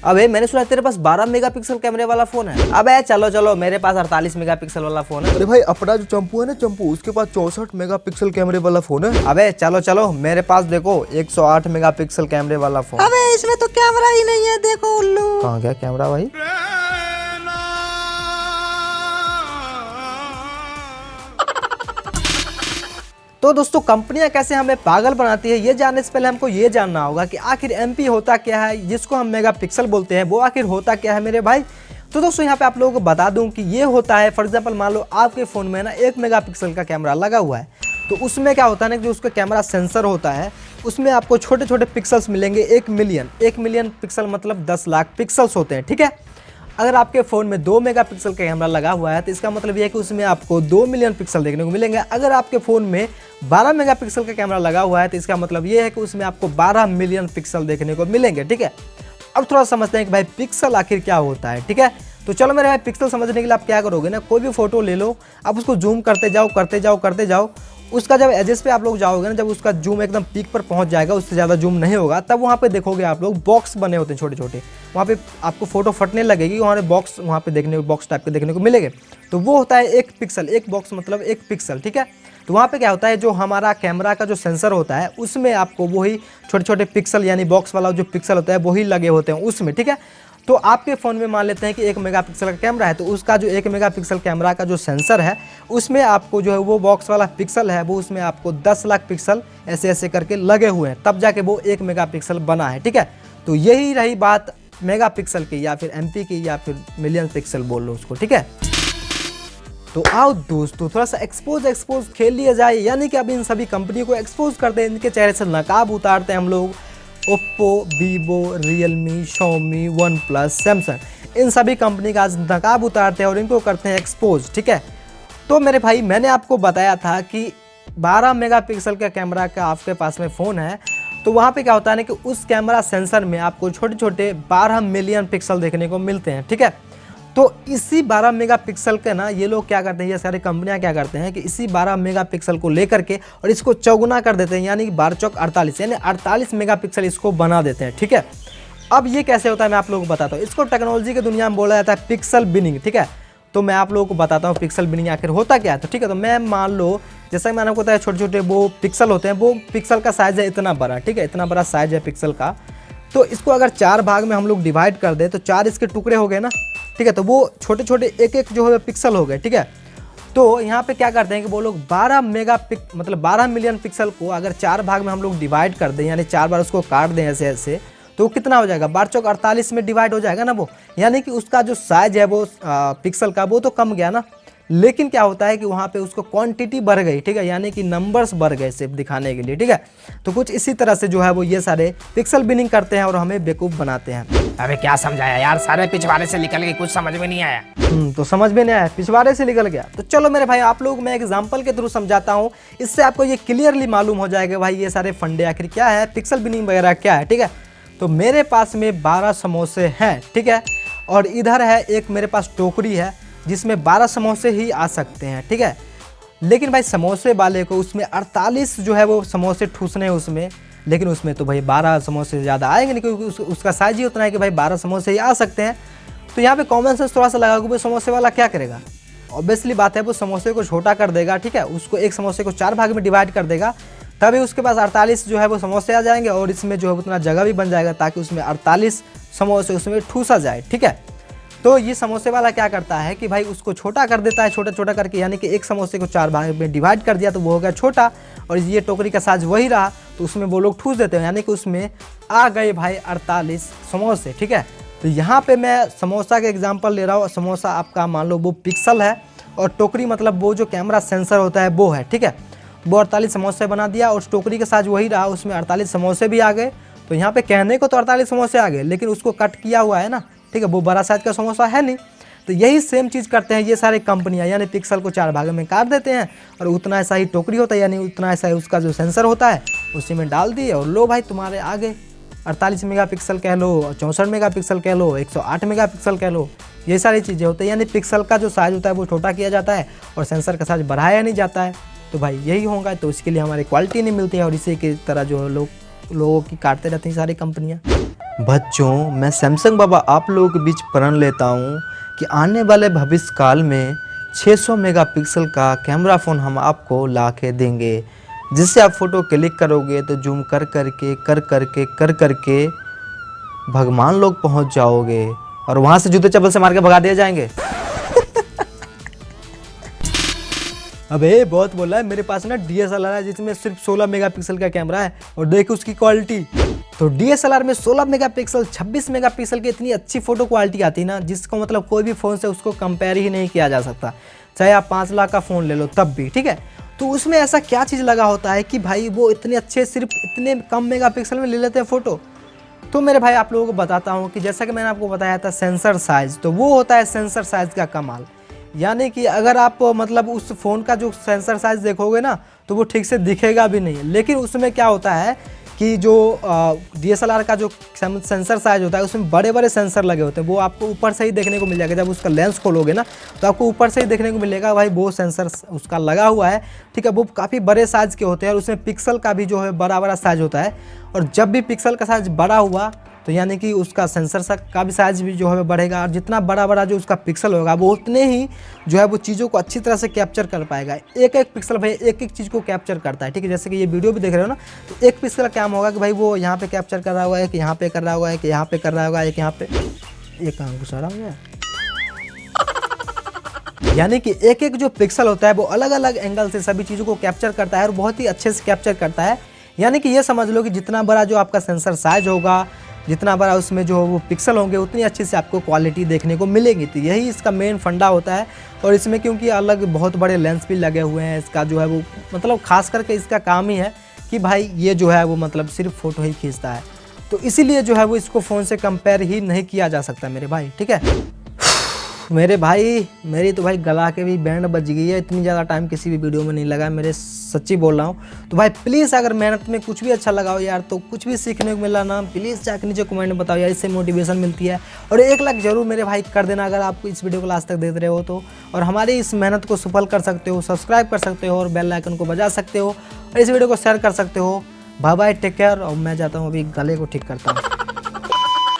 अबे मैंने सुना तेरे पास 12 मेगापिक्सल कैमरे वाला फोन है। अबे चलो चलो, मेरे पास 48 मेगापिक्सल वाला फोन है। अरे भाई अपना जो चंपू है ना, चंपू, उसके पास 64 मेगापिक्सल कैमरे वाला फोन है। अबे चलो चलो, मेरे पास देखो 108 मेगापिक्सल कैमरे वाला फोन। अबे इसमें तो कैमरा ही नहीं है, देखो उल्लू। कहाँ गया कैमरा भाई? तो दोस्तों कंपनियां कैसे हमें पागल बनाती है, ये जानने से पहले हमको ये जानना होगा कि आखिर एमपी होता क्या है, जिसको हम मेगापिक्सल बोलते हैं, वो आखिर होता क्या है मेरे भाई। तो दोस्तों यहाँ पे आप लोगों को बता दूं कि ये होता है, फॉर एग्जांपल मान लो आपके फ़ोन में ना 1 मेगापिक्सल का कैमरा लगा हुआ है, तो उसमें क्या होता है ना, जो उसका कैमरा सेंसर होता है उसमें आपको छोटे छोटे पिक्सल्स मिलेंगे। 1 मिलियन पिक्सल मतलब 10 लाख पिक्सल्स होते हैं, ठीक है। अगर आपके फ़ोन में 2 मेगापिक्सल का कैमरा लगा हुआ है तो इसका मतलब ये है कि उसमें आपको 2 मिलियन पिक्सल देखने को मिलेंगे। अगर आपके फ़ोन में 12 मेगापिक्सल का कैमरा लगा हुआ है तो इसका मतलब ये है कि उसमें आपको 12 मिलियन पिक्सल देखने को मिलेंगे, ठीक है। अब थोड़ा समझते हैं कि भाई पिक्सल आखिर क्या होता है, ठीक है। तो चलो मेरे भाई, पिक्सल समझने के लिए आप क्या करोगे ना, कोई भी फोटो ले लो, आप उसको जूम करते जाओ। उसका जब एजेस पे आप लोग जाओगे ना, जब उसका जूम एकदम पीक पर पहुंच जाएगा, उससे ज़्यादा जूम नहीं होगा, तब वहाँ पे देखोगे आप लोग बॉक्स बने होते हैं छोटे छोटे। वहाँ पे आपको फोटो फटने लगेगी, वहाँ पे बॉक्स, वहाँ पे बॉक्स टाइप के देखने को मिलेंगे। तो वो होता है 1 पिक्सल, 1 बॉक्स मतलब 1 पिक्सल, ठीक है। तो वहाँ पे क्या होता है, जो हमारा कैमरा का जो सेंसर होता है उसमें आपको वही छोटे छोटे पिक्सल यानी बॉक्स वाला जो पिक्सल होता है वही लगे होते हैं उसमें, ठीक है। तो आपके फ़ोन में मान लेते हैं कि 1 मेगापिक्सल का कैमरा है, तो उसका जो 1 मेगापिक्सल कैमरा का जो सेंसर है उसमें आपको जो है वो बॉक्स वाला पिक्सल है, वो उसमें आपको 10 लाख पिक्सल ऐसे ऐसे करके लगे हुए हैं, तब जाके वो 1 मेगापिक्सल बना है, ठीक है। तो यही रही बात मेगापिक्सल की, या फिर एमपी की, या फिर मिलियन पिक्सल बोल लो उसको, ठीक है। तो आओ दोस्तों थोड़ा सा एक्सपोज खेल लिया जाए, यानी कि अब इन सभी कंपनियों को एक्सपोज करते हैं, इनके चेहरे से नकाब उतारते हैं हम लोग। Oppo, Vivo, Realme, Xiaomi, OnePlus, Samsung, इन सभी कंपनी का आज नकाब उतारते हैं और इनको करते हैं एक्सपोज, ठीक है। तो मेरे भाई मैंने आपको बताया था कि 12 मेगापिक्सल का कैमरा का आपके पास में फ़ोन है, तो वहाँ पे क्या होता है ना कि उस कैमरा सेंसर में आपको छोटे छोटे 12 मिलियन पिक्सल देखने को मिलते हैं, ठीक है। तो इसी 12 मेगापिक्सल के ना ये लोग क्या करते हैं, ये सारी कंपनियां क्या करते हैं कि इसी 12 मेगापिक्सल को लेकर के और इसको चौगुना कर देते हैं, यानी 12 चौक 48, यानी 48 मेगापिक्सल इसको बना देते हैं, ठीक है। अब ये कैसे होता है मैं आप लोगों को बताता हूँ। इसको टेक्नोलॉजी की दुनिया में बोला जाता है पिक्सल बिनिंग, ठीक है। तो मैं आप लोगों को बताता हूँ पिक्सल बिनिंग आखिर होता क्या है। तो ठीक है, तो मैं मान लो जैसा कि मैंने आपको बताया छोटे छोटे वो पिक्सल होते हैं, वो पिक्सल का साइज़ है इतना बड़ा, ठीक है, इतना बड़ा साइज़ है पिक्सल का। तो इसको अगर 4 भाग में हम लोग डिवाइड कर दें तो 4 इसके टुकड़े हो गए ना, ठीक है। तो वो छोटे छोटे एक एक जो है पिक्सल हो गए, ठीक है। तो यहाँ पे क्या करते हैं कि वो लोग 12 मिलियन पिक्सल को अगर 4 भाग में हम लोग डिवाइड कर दें, यानी 4 बार उसको काट दें ऐसे ऐसे, तो कितना हो जाएगा, 12 चौक 48 में डिवाइड हो जाएगा ना वो, यानी कि उसका जो साइज है वो पिक्सल का वो तो कम गया ना। लेकिन क्या होता है कि वहाँ पे उसको क्वांटिटी बढ़ गई, ठीक है, यानी कि नंबर्स बढ़ गए सिर्फ दिखाने के लिए, ठीक है। तो कुछ इसी तरह से जो है वो ये सारे पिक्सल बिनिंग करते हैं और हमें बेवकूफ़ बनाते हैं। अबे क्या समझाया यार, सारे पिछवाड़े से निकल गए, कुछ समझ में नहीं आया। तो समझ में नहीं आया, पिछवाड़े से निकल गया। तो चलो मेरे भाई आप लोग मैं एग्जांपल के थ्रू समझाता हूँ, इससे आपको ये क्लियरली मालूम हो जाएगा भाई ये सारे फंडे आखिर क्या है, पिक्सल बिनिंग वगैरह क्या है, ठीक है। तो मेरे पास में 12 समोसे हैं, ठीक है, और इधर है एक मेरे पास टोकरी है जिसमें 12 समोसे ही आ सकते हैं, ठीक है। लेकिन भाई समोसे वाले को उसमें 48 जो है वो समोसे ठूसने हैं उसमें, लेकिन उसमें तो भाई 12 समोसे से ज़्यादा आएंगे नहीं, क्योंकि उसका साइज ही उतना है कि भाई 12 समोसे ही आ सकते हैं। तो यहाँ पे कॉमन सेंस थोड़ा सा लगा कि भाई समोसे वाला क्या करेगा, ऑब्वियसली बात है वो समोसे को छोटा कर देगा, ठीक है, उसको एक समोसे को 4 भाग में डिवाइड कर देगा, तभी उसके पास 48 जो है वो समोसे आ जाएंगे और इसमें जो है उतना जगह भी बन जाएगा ताकि उसमें 48 समोसे उसमें ठूसा जाए, ठीक है। तो ये समोसे वाला क्या करता है कि भाई उसको छोटा कर देता है, छोटा छोटा करके, यानी कि एक समोसे को 4 भाग में डिवाइड कर दिया तो वो हो गया छोटा, और ये टोकरी का साइज वही रहा तो उसमें वो लोग ठूस देते हैं, यानी कि उसमें आ गए भाई 48 समोसे, ठीक है। तो यहाँ पे मैं समोसा के एग्जांपल ले रहा हूँ। समोसा आपका मान लो वो पिक्सल है और टोकरी मतलब वो जो कैमरा सेंसर होता है वो है, ठीक है। वो 48 समोसे बना दिया और टोकरी का साइज वही रहा, उसमें 48 समोसे भी आ गए। तो यहाँ पे कहने को तो 48 समोसे आ गए, लेकिन उसको कट किया हुआ है ना, ठीक है, वो बड़ा साइज का समोसा है नहीं। तो यही सेम चीज़ करते हैं ये सारे कंपनियां, यानी पिक्सल को 4 भागों में काट देते हैं और उतना ऐसा ही टोकरी होता है, यानी उतना ऐसा ही उसका जो सेंसर होता है उसी में डाल दिए और लो भाई तुम्हारे आगे 48 मेगापिक्सल कह लो, 64 मेगापिक्सल कह लो, 108 मेगापिक्सल कह लो, ये सारी चीज़ें होती हैं। यानी पिक्सल का जो साइज होता है वो छोटा किया जाता है और सेंसर का साइज बढ़ाया नहीं जाता है। तो भाई यही होगा, तो इसके लिए हमारी क्वालिटी नहीं मिलती है और इसी की तरह जो लोगों की काटते रहती हैं सारी कंपनियाँ। बच्चों, मैं सैमसंग बाबा आप लोगों के बीच प्रण लेता हूँ कि आने वाले भविष्य काल में 600 मेगापिक्सल का कैमरा फ़ोन हम आपको ला के देंगे, जिससे आप फ़ोटो क्लिक करोगे तो जूम कर करके भगवान लोग पहुँच जाओगे और वहाँ से जूते चप्पल से मार के भगा दिए जाएंगे। अबे बहुत बोला है, मेरे पास ना DSLR है जिसमें सिर्फ 16 मेगापिक्सल का कैमरा है और देख उसकी क्वालिटी। तो DSLR में 16 मेगापिक्सल 26 मेगापिक्सल की इतनी अच्छी फोटो क्वालिटी आती है ना, जिसको मतलब कोई भी फ़ोन से उसको कंपेयर ही नहीं किया जा सकता, चाहे आप 5 लाख का फ़ोन ले लो तब भी, ठीक है। तो उसमें ऐसा क्या चीज़ लगा होता है कि भाई वो इतने अच्छे सिर्फ इतने कम मेगापिक्सल में ले लेते हैं फ़ोटो। तो मेरे भाई आप लोगों को बताता हूँ कि जैसा कि मैंने आपको बताया था सेंसर साइज़, तो वो होता है सेंसर साइज़ का कमाल। यानी कि अगर आप मतलब उस फ़ोन का जो सेंसर साइज़ देखोगे ना तो वो ठीक से दिखेगा भी नहीं, लेकिन उसमें क्या होता है कि जो DSLR का जो सेंसर साइज़ होता है उसमें बड़े बड़े सेंसर लगे होते हैं, वो आपको ऊपर से ही देखने को मिल जाएगा। जब उसका लेंस खोलोगे ना तो आपको ऊपर से ही देखने को मिलेगा भाई वो सेंसर उसका लगा हुआ है, ठीक है। वो काफ़ी बड़े साइज़ के होते हैं और उसमें पिक्सल का भी जो है बड़ा बड़ा साइज़ होता है, और जब भी पिक्सल का साइज़ बड़ा हुआ तो यानी कि उसका सेंसर का भी साइज़ भी जो है बढ़ेगा, और जितना बड़ा बड़ा जो उसका पिक्सल होगा वो उतने ही जो है वो चीज़ों को अच्छी तरह से कैप्चर कर पाएगा। एक एक पिक्सल भाई एक एक चीज़ को कैप्चर करता है, ठीक है। जैसे कि ये वीडियो भी देख रहे हो ना, तो एक पिक्सल का काम होगा कि भाई वो यहाँ पे कैप्चर कर रहा हुआ है, कि यहाँ पे कर रहा हुआ है, कि यहाँ पे कर रहा होगा, एक यहाँ पे, ये कहाँ घुसा रहा हूँ। यानी कि एक एक जो पिक्सल होता है वो अलग अलग एंगल से सभी चीज़ों को कैप्चर करता है और बहुत ही अच्छे से कैप्चर करता है। यानी कि ये समझ लो कि जितना बड़ा जो आपका सेंसर साइज होगा, जितना बड़ा उसमें जो वो पिक्सल होंगे, उतनी अच्छी से आपको क्वालिटी देखने को मिलेगी। तो यही इसका मेन फंडा होता है। और इसमें क्योंकि अलग बहुत बड़े लेंस भी लगे हुए हैं, इसका जो है वो मतलब खास करके इसका काम ही है कि भाई ये जो है वो मतलब सिर्फ फ़ोटो ही खींचता है, तो इसीलिए जो है वो इसको फ़ोन से कंपेयर ही नहीं किया जा सकता मेरे भाई, ठीक है। मेरे भाई मेरी तो भाई गला के भी बैंड बज गई है, इतनी ज़्यादा टाइम किसी भी वीडियो में नहीं लगा मेरे, सच्ची बोल रहा हूँ। तो भाई प्लीज़ अगर मेहनत में कुछ भी अच्छा लगा हो यार, तो कुछ भी सीखने को मिला ना, प्लीज़ जाकर नीचे कमेंट में बताओ यार, इससे मोटिवेशन मिलती है। और 1 लाख जरूर मेरे भाई कर देना अगर आप इस वीडियो को लास्ट तक देख रहे हो तो, और हमारी इस मेहनत को सफल कर सकते हो, सब्सक्राइब कर सकते हो और बेल आइकन को बजा सकते हो, और इस वीडियो को शेयर कर सकते हो। Bye bye, take care. और मैं जाता हूँ अभी गले को ठीक करता हूँ।